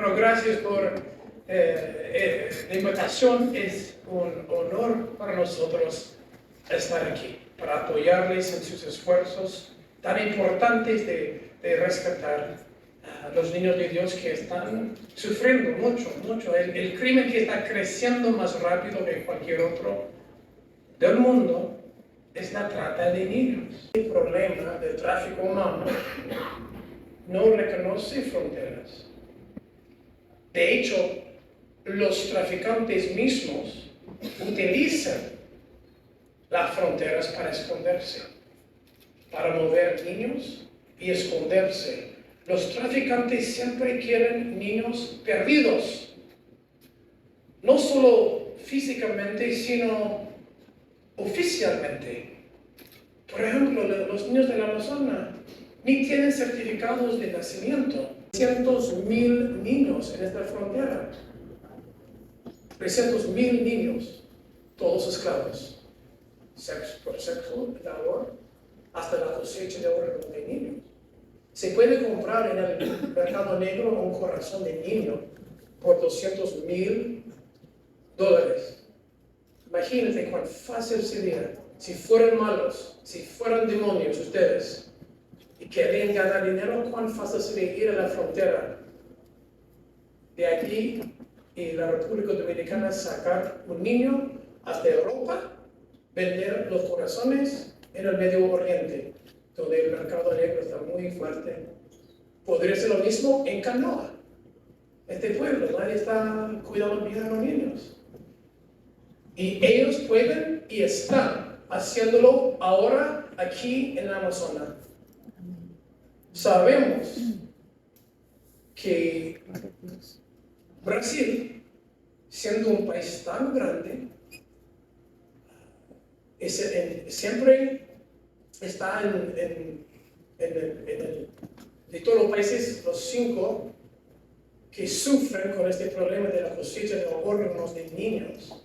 Bueno, gracias por la invitación. Es un honor para nosotros estar aquí, para apoyarles en sus esfuerzos tan importantes de rescatar a los niños de Dios que están sufriendo mucho. El crimen que está creciendo más rápido que cualquier otro del mundo es la trata de niños. El problema del tráfico humano no reconoce fronteras. De hecho, los traficantes mismos utilizan las fronteras para esconderse, para mover niños y esconderse. Los traficantes siempre quieren niños perdidos, no solo físicamente, sino oficialmente. Por ejemplo, los niños del Amazonas ni tienen certificados de nacimiento. 300,000 niños en esta frontera. 300,000 niños, todos esclavos. Por sexo, labor, hasta la cosecha de oro de niños. Se puede comprar en el mercado negro un corazón de niño por $200,000. Imagínense cuán fácil sería si fueran malos, si fueran demonios ustedes y querían ganar dinero, cuán fácil sería ir a la frontera de aquí y la República Dominicana, sacar un niño hasta Europa, vender los corazones en el Medio Oriente, donde el mercado negro está muy fuerte. Podría ser lo mismo en Canoa, este pueblo, nadie está cuidando bien a los niños. Y ellos pueden y están haciéndolo ahora aquí en el Amazonas. Sabemos que Brasil, siendo un país tan grande, siempre está de todos los países, los 5 que sufren con este problema de la cosecha de órganos de niños.